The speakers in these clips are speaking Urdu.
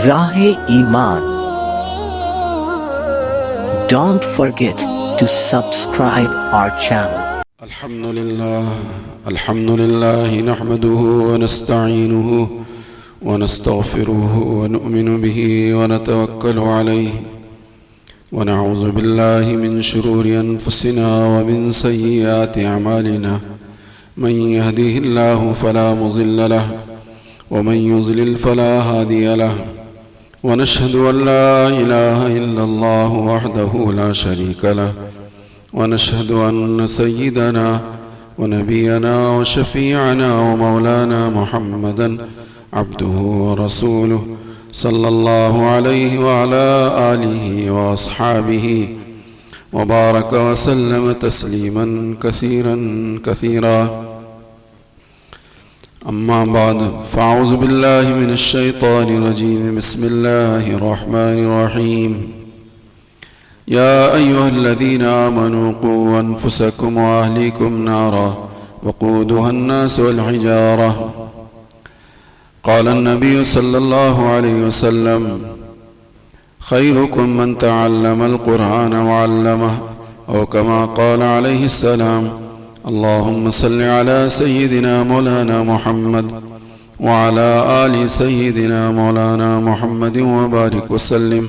راہ ایمان. Don't forget to subscribe our channel. الحمد لله نحمده ونستعينه ونستغفره ونؤمن به ونتوكل عليه ونعوذ بالله من شرور أنفسنا ومن سيئات أعمالنا من يهده الله فلا مضل له ومن يضلل فلا هادي له ونشهد أن لا إله إلا الله وحده لا شريك له ونشهد أن سيدنا ونبينا وشفيعنا ومولانا محمدا عبده ورسوله صلى الله عليه وعلى آله وأصحابه وبارك وسلم تسليما كثيرا كثيرا. أما بعد فأعوذ بالله من الشيطان الرجيم. بسم الله الرحمن الرحيم. يا أيها الذين آمنوا قوا أنفسكم وأهليكم نارا وقودها الناس والحجارة. قال النبي صلى الله عليه وسلم خيركم من تعلم القرآن وعلمه أو كما قال عليه السلام. اللهم صل على سيدنا مولانا محمد وعلى آل سيدنا مولانا محمد وبارك وسلم.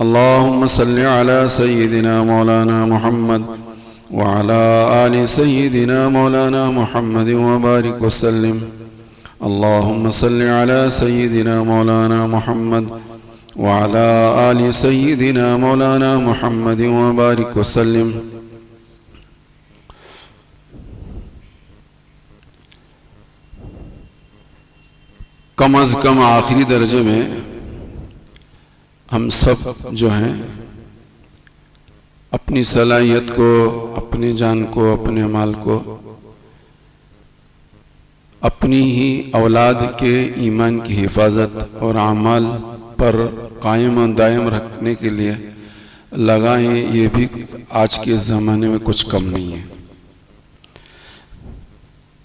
اللهم صل على سيدنا مولانا محمد وعلى آل سيدنا مولانا محمد وبارك وسلم. اللهم صل على سيدنا مولانا محمد وعلى آل سيدنا مولانا محمد وبارك وسلم. کم از کم آخری درجے میں ہم سب جو ہیں اپنی صلاحیت کو، اپنی جان کو، اپنے مال کو، اپنی ہی اولاد کے ایمان کی حفاظت اور اعمال پر قائم و دائم رکھنے کے لیے لگائیں. یہ بھی آج کے زمانے میں کچھ کم نہیں ہے.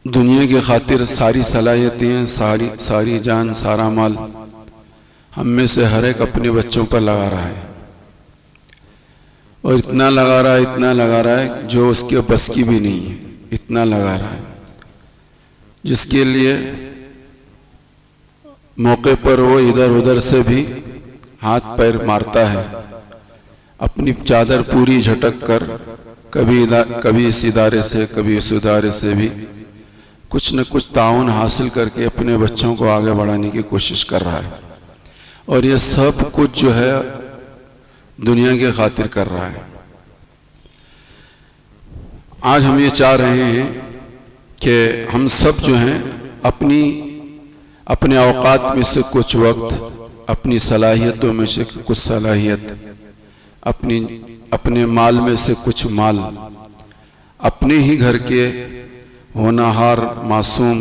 دنیا کی خاطر ساری صلاحیتیں، ساری جان، سارا مال ہم میں سے ہر ایک اپنے بچوں پر لگا رہا ہے، اور اتنا لگا رہا ہے جو اس کے بس کی بھی نہیں ہے. اتنا لگا رہا ہے جس کے لیے موقع پر وہ ادھر ادھر سے بھی ہاتھ پیر مارتا ہے، اپنی چادر پوری جھٹک کر کبھی اس ادارے سے، کبھی اس ادارے سے بھی کچھ نہ کچھ تعاون حاصل کر کے اپنے بچوں کو آگے بڑھانے کی کوشش کر رہا ہے. اور یہ سب کچھ جو ہے دنیا کے خاطر کر رہا ہے. آج ہم یہ چاہ رہے ہیں کہ ہم سب جو ہیں اپنے اوقات میں سے کچھ وقت، اپنی صلاحیتوں میں سے کچھ صلاحیت، اپنے مال میں سے کچھ مال اپنے ہی گھر کے ہونہار معصوم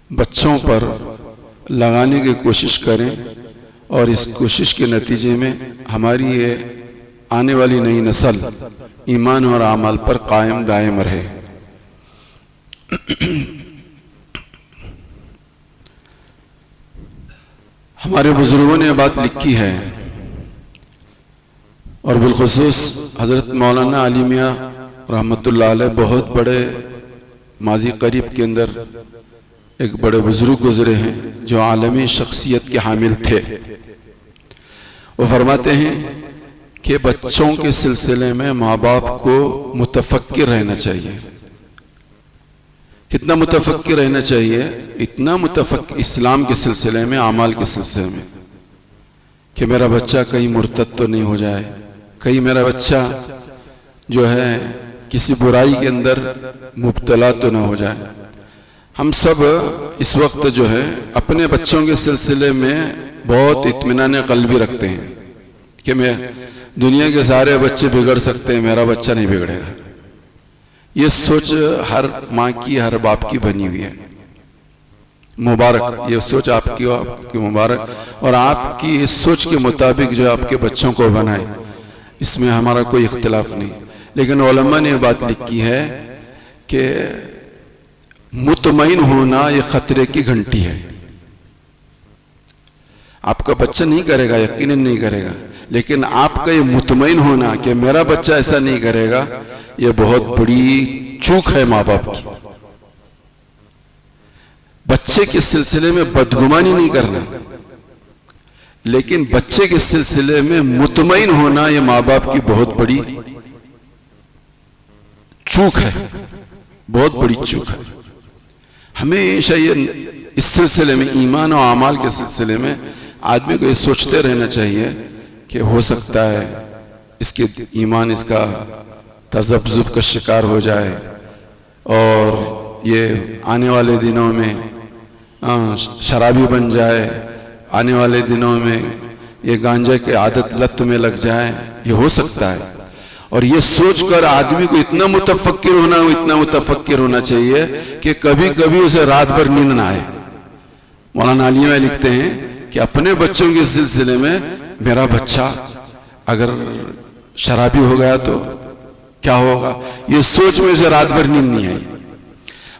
بچوں پر لگانے کی کوشش کریں، اور اس کوشش کے نتیجے میں ہماری یہ آنے والی نئی نسل ایمان اور اعمال پر قائم دائم رہے. ہمارے بزرگوں نے یہ بات لکھی ہے، اور بالخصوص حضرت مولانا علی میاں رحمۃ اللہ علیہ بہت بڑے ماضی قریب کے اندر ایک بڑے بزرگ گزرے ہیں جو عالمی شخصیت کے حامل تھے. وہ فرماتے ہیں کہ بچوں کے سلسلے میں ماں باپ کو متفکر رہنا چاہیے. کتنا متفکر رہنا چاہیے؟ اتنا متفکر اسلام کے سلسلے میں، اعمال کے سلسلے میں، کہ میرا بچہ کہیں مرتد تو نہیں ہو جائے، کہیں میرا بچہ جو ہے کسی برائی کے اندر مبتلا تو نہ ہو جائے. ہم سب اس وقت جو ہے اپنے بچوں کے سلسلے میں بہت اطمینان قلبی رکھتے ہیں کہ میں دنیا کے سارے بچے بگڑ سکتے ہیں، میرا بچہ نہیں بگڑے گا. یہ سوچ ہر ماں کی، ہر باپ کی بنی ہوئی ہے. مبارک یہ سوچ آپ کی مبارک، اور آپ کی اس سوچ کے مطابق جو آپ کے بچوں کو بنائے، اس میں ہمارا کوئی اختلاف نہیں. لیکن علماء نے یہ بات لکھی ہے کہ مطمئن ہونا یہ خطرے کی گھنٹی ہے. آپ کا بچہ نہیں کرے گا، یقیناً نہیں کرے گا، لیکن آپ کا یہ مطمئن ہونا کہ میرا بچہ ایسا نہیں کرے گا، یہ بہت بڑی چوک ہے ماں باپ کی. بچے کے سلسلے میں بدگمانی نہیں کرنا، لیکن بچے کے سلسلے میں مطمئن ہونا یہ ماں باپ کی بہت بڑی چوک ہے، بہت بڑی چوک ہے. ہمیشہ یہ اس سلسلے میں، ایمان و اعمال کے سلسلے میں آدمی کو یہ سوچتے رہنا چاہیے کہ ہو سکتا ہے اس کے ایمان اس کا تذبذب کا شکار ہو جائے، اور یہ آنے والے دنوں میں شرابی بن جائے، آنے والے دنوں میں یہ گانجے کے عادت لت میں لگ جائے، یہ ہو سکتا ہے. اور یہ سوچ کر آدمی کو اتنا متفکر ہونا چاہیے کہ کبھی کبھی اسے رات بھر نیند نہ آئے. مولانا علی میں لکھتے ہیں کہ اپنے بچوں کے سلسلے میں میرا بچہ اگر شرابی ہو گیا تو کیا ہوگا، یہ سوچ میں اسے رات بھر نیند نہیں آئی.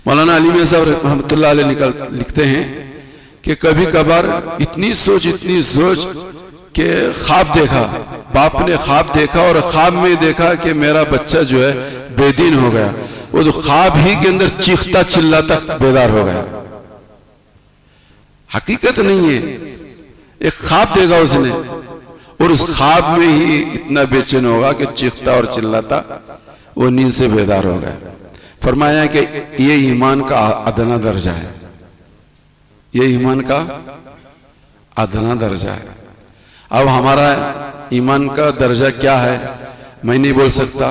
مولانا علی میں صاحب رحمۃ اللہ علیہ لکھتے ہیں کہ کبھی کبھار اتنی سوچ کہ خواب دیکھا، باپ نے خواب دیکھا اور خواب میں دیکھا کہ میرا بچہ جو ہے بے دین ہو گیا، وہ تو خواب ہی کے اندر چیختا چلاتا بیدار ہو گیا. حقیقت نہیں ہے، ایک خواب دیکھا اس نے، اور اس خواب میں ہی اتنا بے چین ہوگا کہ چیختا اور چلاتا وہ نیند سے بیدار ہو گیا. فرمایا کہ یہ ایمان کا ادنا درجہ ہے، یہ ایمان کا ادنا درجہ ہے. اب ہمارا ایمان کا درجہ کیا ہے میں نہیں بول سکتا،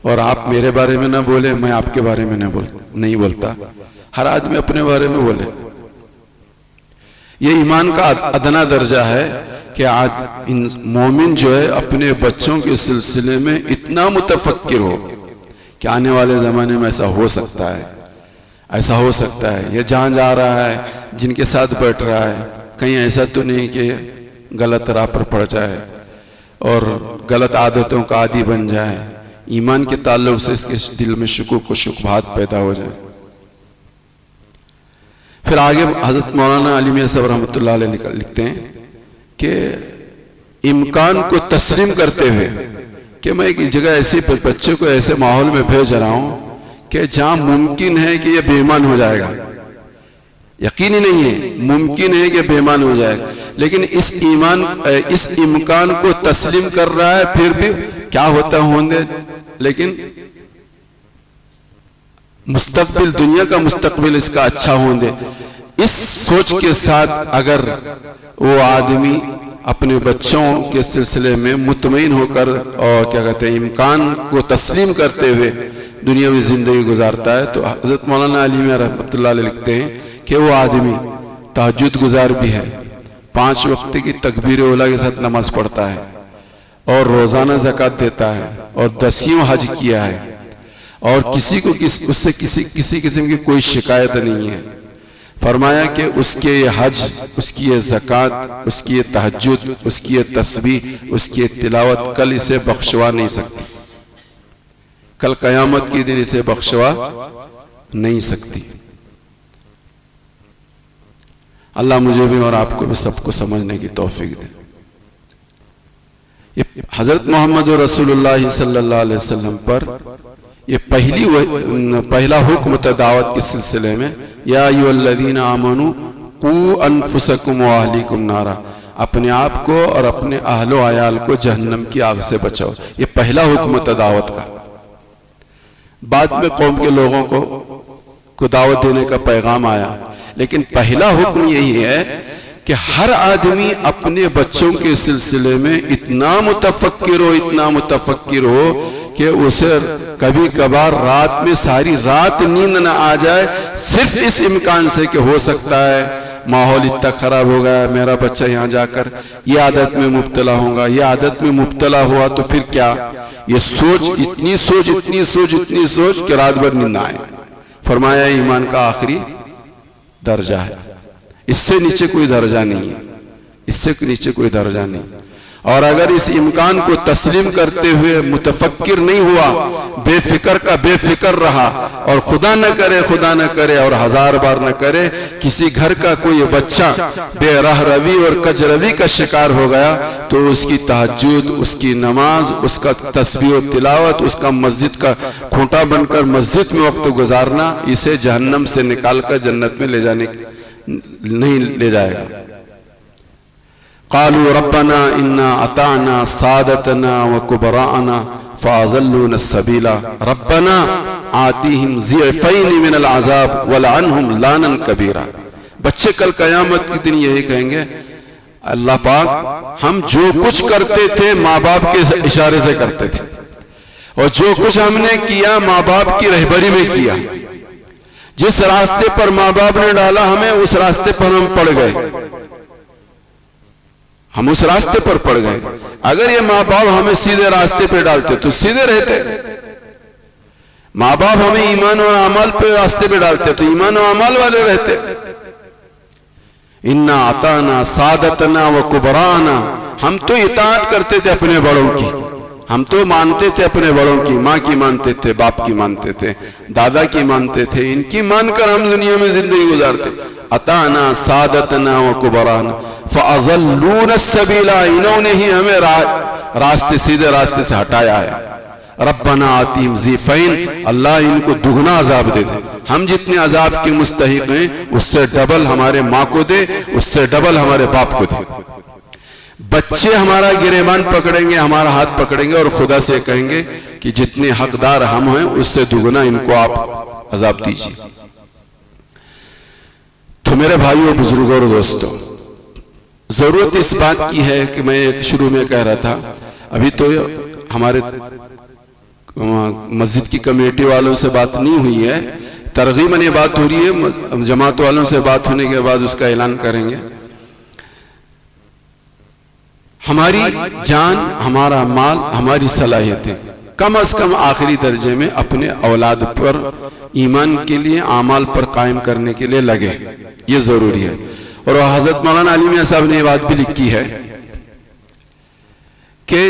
اور آپ میرے بارے میں نہ بولے، میں آپ کے بارے میں نہیں بولتا. ہر آدمی اپنے بارے میں بولے. یہ ایمان کا ادنا درجہ ہے کہ مومن جو ہے اپنے بچوں کے سلسلے میں اتنا متفکر ہو کہ آنے والے زمانے میں ایسا ہو سکتا ہے، ایسا ہو سکتا ہے. یہ جہاں جا رہا ہے، جن کے ساتھ بیٹھ رہا ہے، کہیں ایسا تو نہیں کہ غلط راہ پر پڑ جائے اور غلط عادتوں کا عادی بن جائے. ایمان کے تعلق سے اس کے دل میں شکوک و شبہات پیدا ہو جائے. پھر آگے حضرت مولانا علی میاں صاحب رحمۃ اللہ علیہ لکھتے ہیں کہ امکان کو تسلیم کرتے ہوئے کہ میں ایک جگہ ایسی بچے کو ایسے ماحول میں بھیج رہا ہوں کہ جہاں ممکن ہے کہ یہ بے ایمان ہو جائے گا، یقینی نہیں ہے، ممکن ہے کہ بے ایمان ہو جائے گا، لیکن اس امکان کو تسلیم کر رہا ہے. پھر بھی کیا ہوتا ہوں گے، لیکن مستقبل، دنیا کا مستقبل اس کا اچھا ہوں گے. اس سوچ کے ساتھ اگر وہ آدمی اپنے بچوں کے سلسلے میں مطمئن ہو کر اور کیا کہتے ہیں امکان کو تسلیم کرتے ہوئے دنیاوی زندگی گزارتا ہے، تو حضرت مولانا علی میاں رحمۃ اللہ علیہ لکھتے ہیں کہ وہ آدمی تہجد گزار بھی ہے، 5 وقت کی تکبیر اولیٰ کے ساتھ نماز پڑھتا ہے، اور روزانہ زکوٰۃ دیتا ہے، اور 10 حج کیا ہے، اور کسی کو اس سے کسی قسم کی کوئی شکایت نہیں ہے. فرمایا کہ اس کے یہ حج، اس کی یہ زکوٰۃ، اس کی یہ تہجد، اس کی یہ تسبیح، اس کی یہ تلاوت کل اسے بخشوا نہیں سکتی، کل قیامت کے دن اسے بخشوا نہیں سکتی. اللہ مجھے بھی اور آپ کو بھی سب کو سمجھنے کی توفیق دے. یہ حضرت محمد رسول اللہ صلی اللہ علیہ وسلم پر یہ پہلا حکم تھا دعوت کے سلسلے میں، یا ایھا الذین آمنوا قوا انفسکم واہلیکم نارا، اپنے آپ کو اور اپنے اہل و عیال کو جہنم کی آگ سے بچاؤ. یہ پہلا حکم تھا دعوت کا. بعد میں قوم کے لوگوں کو دعوت دینے کا پیغام آیا، لیکن پہلا حکم یہی ہے کہ ہر آدمی اپنے بچوں کے سلسلے میں اتنا متفکر ہو کہ اسے کبھی کبھار رات میں ساری رات نیند نہ آ جائے، صرف اس امکان سے کہ ہو سکتا ہے ماحول اتنا خراب ہو گیا، میرا بچہ یہاں جا کر یہ عادت میں مبتلا ہوگا، یہ عادت میں مبتلا ہوا تو پھر کیا. یہ سوچ، اتنی سوچ کہ رات بھر نیند نہ آئے. فرمایا ایمان کا آخری درجہ ہے، اس سے نیچے کوئی درجہ نہیں ہے، اس سے نیچے کوئی درجہ نہیں. اور اگر اس امکان کو تسلیم کرتے ہوئے متفکر نہیں ہوا، بے فکر کا بے فکر رہا، اور خدا نہ کرے اور ہزار بار نہ کرے کسی گھر کا کوئی بچہ بے راہ روی اور کج روی کا شکار ہو گیا، تو اس کی تہجد، اس کی نماز، اس کا تسبیح و تلاوت، اس کا مسجد کا کھوٹا بن کر مسجد میں وقت گزارنا اسے جہنم سے نکال کر جنت میں نہیں لے جائے گا۔ قالوا ربنا انا اطعنا سادتنا وكبراءنا فاضلونا السبيل ربنا آتهم ضعفين من العذاب ولعنهم لعنا كبيرا۔ بچے کل قیامت کے دن یہی کہیں گے، اللہ پاک ہم جو کچھ کرتے تھے ماں باپ کے اشارے سے کرتے تھے، اور جو کچھ ہم نے کیا ماں باپ کی رہبری میں کیا، جس راستے پر ماں باپ نے ڈالا ہمیں اس راستے پر ہم پڑ گئے، ہم اس راستے پر پڑ گئے۔ اگر یہ ماں باپ ہمیں سیدھے راستے پہ ڈالتے تو سیدھے رہتے، ماں باپ ہمیں ایمان و اعمال پہ راستے پہ ڈالتے تو ایمان و اعمال والے رہتے۔ انا اطعنا سادتنا وکبراءنا، ہم تو اطاعت کرتے تھے اپنے بڑوں کی، ہم تو مانتے تھے اپنے بڑوں کی، ماں کی مانتے تھے، باپ کی مانتے تھے، دادا کی مانتے تھے، ان کی مان کر ہم دنیا میں زندگی گزارتے۔ اطعنا سادتنا وکبراءنا فاضلونا السبیل، انہوں نے ہی ہمیں راستے سیدھے راستے سے ہٹایا ہے۔ ربنا آتیہم ضعفین، اللہ ان کو دگنا عذاب دے دے، ہم جتنے عذاب کے مستحق ہیں اس سے ڈبل ہمارے ماں کو دے، اس سے ڈبل ہمارے باپ کو دے۔ بچے ہمارا گریبان پکڑیں گے، ہمارا ہاتھ پکڑیں گے اور خدا سے کہیں گے کہ جتنے حقدار ہم ہیں اس سے دگنا ان کو آپ عذاب دیجیے۔ تو میرے بھائیوں، بزرگوں اور دوستوں، ضرورت اس بات کی ہے کہ میں شروع میں کہہ رہا تھا، ابھی تو ہمارے مسجد کی کمیٹی والوں سے بات نہیں ہوئی ہے، ترغیباً یہ بات ہو رہی ہے، جماعت والوں سے بات ہونے کے بعد اس کا اعلان کریں گے۔ ہماری جان، ہمارا مال، ہماری صلاحیتیں کم از کم آخری درجے میں اپنے اولاد پر ایمان کے لیے، اعمال پر قائم کرنے کے لیے لگے، یہ ضروری ہے۔ اور حضرت مولانا علی میاں صاحب نے یہ بات بھی لکھی ہے کہ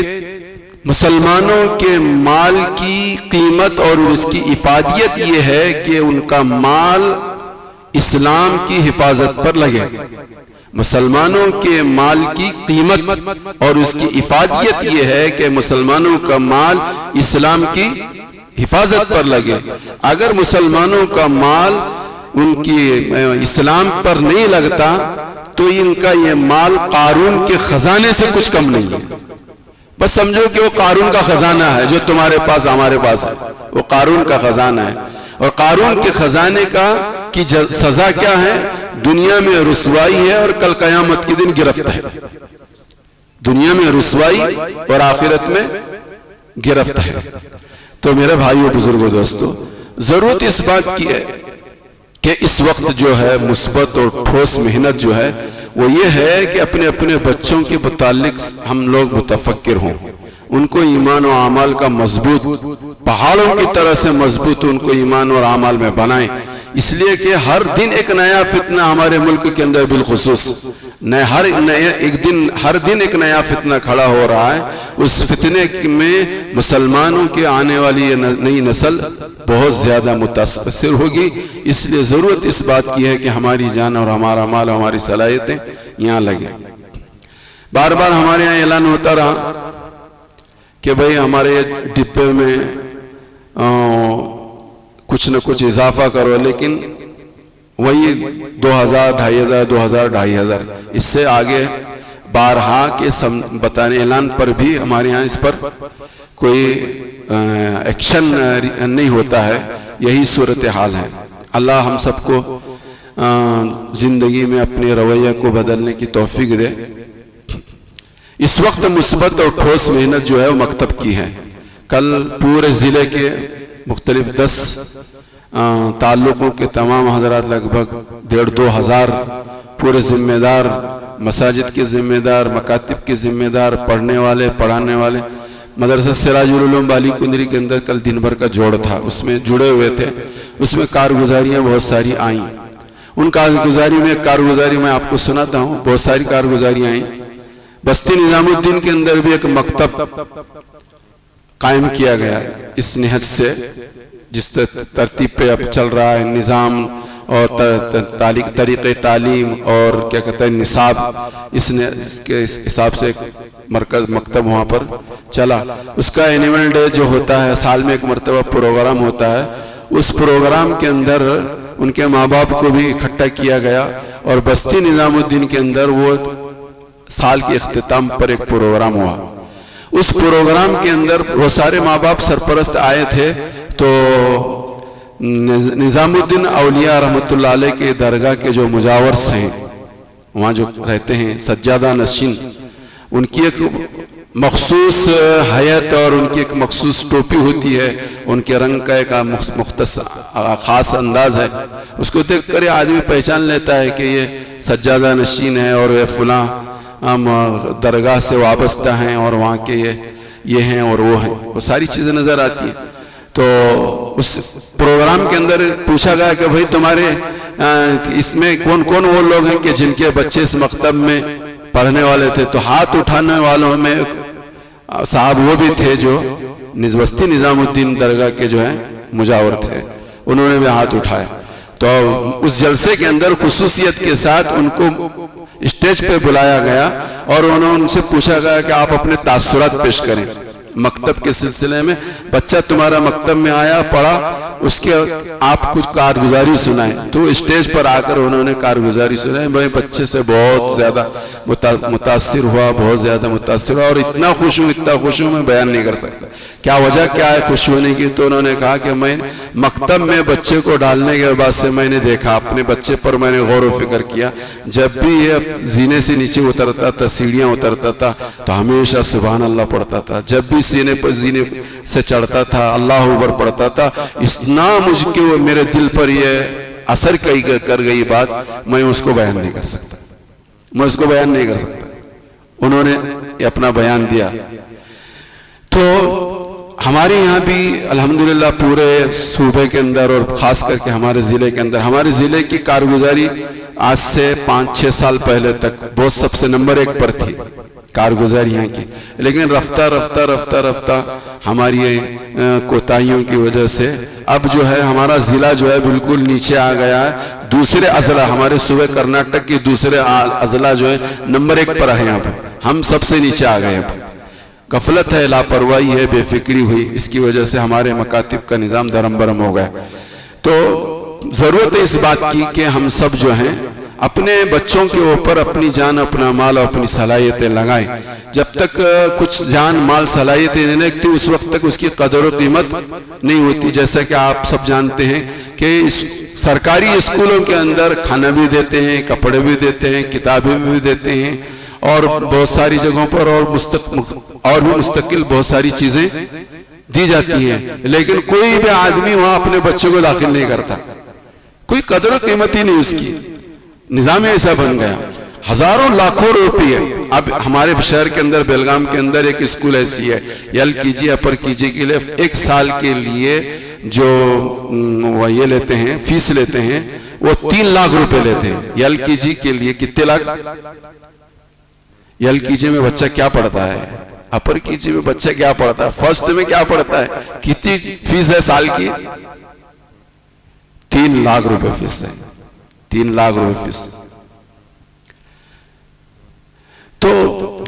مسلمانوں کے مال کی قیمت اور اس کی افادیت یہ ہے کہ ان کا مال اسلام کی حفاظت پر لگے۔ مسلمانوں کے مال کی قیمت اور اس کی افادیت یہ ہے کہ مسلمانوں کا مال اسلام کی حفاظت پر لگے۔ اگر مسلمانوں کا مال ان کی اسلام پر نہیں لگتا تو ان کا یہ مال قارون کے خزانے سے کچھ کم نہیں ہے۔ بس سمجھو کہ وہ قارون کا خزانہ ہے جو تمہارے پاس ہمارے پاس ہے، وہ قارون کا خزانہ ہے۔ اور قارون کے خزانے کی سزا کیا ہے؟ دنیا میں رسوائی ہے اور کل قیامت کے دن گرفت ہے۔ دنیا میں رسوائی اور آخرت میں گرفت ہے۔ تو میرے بھائیوں، بزرگوں، دوستوں، ضرورت اس بات کی ہے کہ اس وقت جو ہے مثبت اور ٹھوس محنت جو ہے وہ یہ ہے کہ اپنے اپنے بچوں کے متعلق ہم لوگ متفکر ہوں، ان کو ایمان و اعمال کا مضبوط، پہاڑوں کی طرح سے مضبوط ان کو ایمان اور اعمال میں بنائیں۔ اس لیے کہ ہر دن ایک نیا فتنہ ہمارے ملک کے اندر بالخصوص ہر دن ایک نیا فتنہ کھڑا ہو رہا ہے۔ اس فتنے میں مسلمانوں کے آنے والی نئی نسل بہت زیادہ متاثر ہوگی۔ اس لیے ضرورت اس بات کی ہے کہ ہماری جان اور ہمارا مال، ہماری صلاحیتیں یہاں لگیں۔ بار بار ہمارے یہاں اعلان ہوتا رہا کہ بھئی ہمارے ڈبے میں کچھ نہ کچھ اضافہ کرو، لیکن وہی 2000، 2500، 2500، اس سے آگے بارہا کے بتانے اعلان پر بھی ہمارے ہاں اس پر کوئی ایکشن نہیں ہوتا ہے۔ یہی صورتحال ہے۔ اللہ ہم سب کو زندگی میں اپنے رویہ کو بدلنے کی توفیق دے۔ اس وقت مثبت اور ٹھوس محنت جو ہے وہ مکتب کی ہے۔ کل پورے ضلع کے مختلف 10 تعلقوں کے تمام حضرات، لگ بھگ 1500 پورے ذمہ دار، مساجد کے ذمہ دار، مکاتب کے ذمہ دار، پڑھنے والے، پڑھانے والے، مدرسہ سراج العلوم بالی کنڈری کے اندر کل دن بھر کا جوڑ تھا، اس میں جڑے ہوئے تھے۔ اس میں کارگزاریاں بہت ساری آئیں۔ ان کارگزاری میں آپ کو سناتا ہوں، بہت ساری کارگزاریاں آئیں۔ بستی نظام الدین کے اندر بھی ایک مکتب قائم کیا گیا اس نہج سے، جس ترتیب پہ اب چل رہا ہے نظام اور طریقہ تعلیم اور کیا کہتے ہیں نصاب، اس کے حساب سے ایک مرکز مکتب وہاں پر چلا۔ اس کا اینیول ڈے جو ہوتا ہے، سال میں ایک مرتبہ پروگرام ہوتا ہے، اس پروگرام کے اندر ان کے ماں باپ کو بھی اکٹھا کیا گیا، اور بستی نظام الدین کے اندر وہ سال کے اختتام پر ایک پروگرام ہوا۔ اس پروگرام کے اندر وہ سارے ماں باپ سرپرست آئے تھے، تو نظام الدین اولیاء رحمۃ اللہ علیہ کے درگاہ کے جو مجاورس ہیں، وہاں جو رہتے ہیں سجادہ نشین، ان کی ایک مخصوص حیت اور ان کی ایک مخصوص ٹوپی ہوتی ہے، ان کے رنگ کا ایک مختص خاص انداز ہے، اس کو دیکھ کر آدمی پہچان لیتا ہے کہ یہ سجادہ نشین ہے اور یہ فلاں درگاہ سے وابستہ ہیں اور وہاں کے یہ ہیں اور وہ ہیں، وہ ساری چیزیں نظر آتی ہیں۔ تو اس پروگرام کے اندر پوچھا گیا کہ بھائی تمہارے اس میں کون کون وہ لوگ ہیں کہ جن کے بچے اس مکتب میں پڑھنے والے تھے؟ تو ہاتھ اٹھانے والوں میں صاحب وہ بھی تھے جو بستی نظام الدین درگاہ کے جو ہیں مجاور تھے، انہوں نے بھی ہاتھ اٹھایا۔ تو اس جلسے کے اندر خصوصیت کے ساتھ ان کو اسٹیج پہ بلایا گیا اور ان سے پوچھا گیا کہ آپ اپنے تاثرات پیش کریں مکتب کے سلسلے میں، بچہ تمہارا مکتب میں آیا پڑھا، اس کے آپ کچھ کارگزاری سنائیں۔ تو اسٹیج پر آ کر انہوں نے کارگزاری سنائی، میں بچے سے بہت زیادہ متاثر ہوا، بہت زیادہ متاثر ہوا، اور اتنا خوش ہوں میں بیان نہیں کر سکتا کیا وجہ کیا ہے خوش ہونے کی۔ تو انہوں نے کہا کہ میں مکتب میں بچے کو ڈالنے کے بعد سے میں نے دیکھا، اپنے بچے پر میں نے غور و فکر کیا، جب بھی یہ زینے سے نیچے اترتا تھا، سیڑھیاں اترتا تھا تو ہمیشہ سبحان اللہ پڑھتا تھا، جب بھی سینے پر زینے سے چڑھتا تھا اللہ اکبر پڑھتا تھا۔ اتنا مجھ کے میرے دل پر یہ اثر کر گئی بات، میں اس کو بیان نہیں کر سکتا، میں اس کو بیان نہیں کر سکتا۔ انہوں نے اپنا بیان دیا۔ تو ہمارے یہاں بھی الحمدللہ پورے صوبے کے اندر اور خاص کر کے ہمارے ضلع کے اندر، ہمارے ضلع کی کارگزاری آج سے 5-6 سال پہلے تک بہت سب سے نمبر 1 پر تھی کارگزاری یہاں کی، لیکن رفتہ ہماری کوتاہیوں کی وجہ سے اب جو ہے ہمارا ضلع جو ہے بالکل نیچے آ گیا ہے۔ دوسرے اضلاع ہمارے صوبے کرناٹک کی دوسرے اضلاع جو ہے نمبر 1 پر ہیں، اب ہم سب سے نیچے آ گئے۔ اب غفلت ہے، لاپرواہی ہے، بے فکری ہوئی، اس کی وجہ سے ہمارے مکاتب کا نظام درم برم ہو گیا۔ تو ضرورت ہے اس بات کی کہ ہم سب جو ہیں اپنے بچوں کے اوپر اپنی جان، اپنا مال اور اپنی صلاحیتیں لگائیں۔ جب تک کچھ جان مال صلاحیتیں نہیں لگتی اس وقت تک اس کی قدر و قیمت نہیں ہوتی۔ جیسا کہ آپ سب جانتے ہیں کہ سرکاری اسکولوں کے اندر کھانا بھی دیتے ہیں، کپڑے بھی دیتے ہیں، کتابیں بھی دیتے ہیں، اور بہت ساری جگہوں پر اور بھی مستقل بہت ساری چیزیں دی جاتی ہیں، لیکن کوئی بھی آدمی وہاں اپنے بچوں کو داخل نہیں کرتا، کوئی قدر و قیمت ہی نہیں اس کی۔ نظام ایسا بن گیا، ہزاروں لاکھوں روپیے۔ اب ہمارے شہر کے اندر بیلگام کے اندر ایک اسکول ایسی ہے، LKG اپر KG کے لیے 1 سال کے لیے جو وہ یہ لیتے ہیں فیس لیتے ہیں، وہ 3 لاکھ روپے لیتے ہیں LKG کے لیے۔ کتنے لاکھ؟ LKG میں بچہ کیا پڑھتا ہے، اپر KG میں بچہ کیا پڑھتا ہے، فرسٹ میں کیا پڑھتا ہے، کتنی فیس ہے سال کی؟ 3 لاکھ روپے فیس ہے، 3 لاکھ روپے فیس۔ تو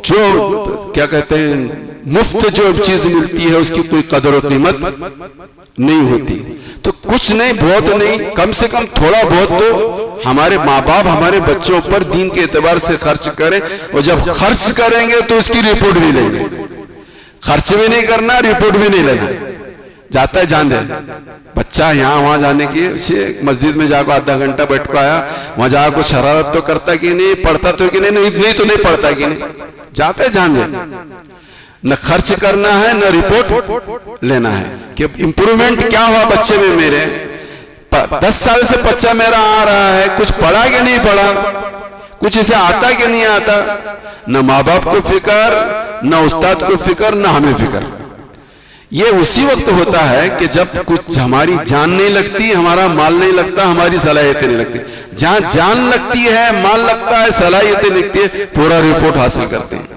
جو کیا کہتے ہیں مفت جو چیز ملتی ہے اس کی کوئی قدر و قیمت نہیں ہوتی۔ تو کچھ نہیں، بہت نہیں، کم سے کم تھوڑا بہت تو ہمارے ماں باپ ہمارے بچوں پر دین کے اعتبار سے خرچ کریں، اور جب خرچ کریں گے تو اس کی رپورٹ بھی لیں گے۔ خرچ بھی نہیں کرنا، رپورٹ بھی نہیں لینا۔ جاتا ہے جان دے بچہ یہاں وہاں جانے کی، مسجد میں جا کو آدھا گھنٹہ بیٹھ کو آیا، وہاں جا کو شرارت تو کرتا کہ نہیں، پڑھتا تو کہ نہیں تو نہیں پڑھتا کہ نہیں، جاتا ہے جان دے۔ نہ خرچ کرنا ہے نہ رپورٹ لینا ہے کہ امپرومنٹ کیا ہوا بچے میں میرے۔ 10 سال سے بچہ میرا آ رہا ہے، کچھ پڑھا کہ نہیں پڑھا، کچھ اسے آتا کہ نہیں آتا، نہ ماں باپ کو فکر، نہ استاد کو فکر، نہ ہمیں فکر۔ یہ اسی وقت ہوتا ہے کہ جب کچھ ہماری جان نہیں لگتی، ہمارا مال نہیں لگتا، ہماری صلاحیتیں نہیں لگتی۔ جہاں جان لگتی ہے، مال لگتا ہے، صلاحیتیں لگتی ہے، پورا رپورٹ حاصل کرتے ہیں۔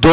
2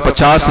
50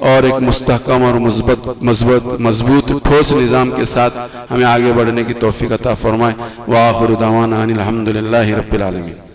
اور ایک مستحکم اور مضبوط ٹھوس نظام کے ساتھ ہمیں آگے بڑھنے کی توفیق عطا فرمائے۔ وآخر دعوانا ان الحمد للہ رب العالمین۔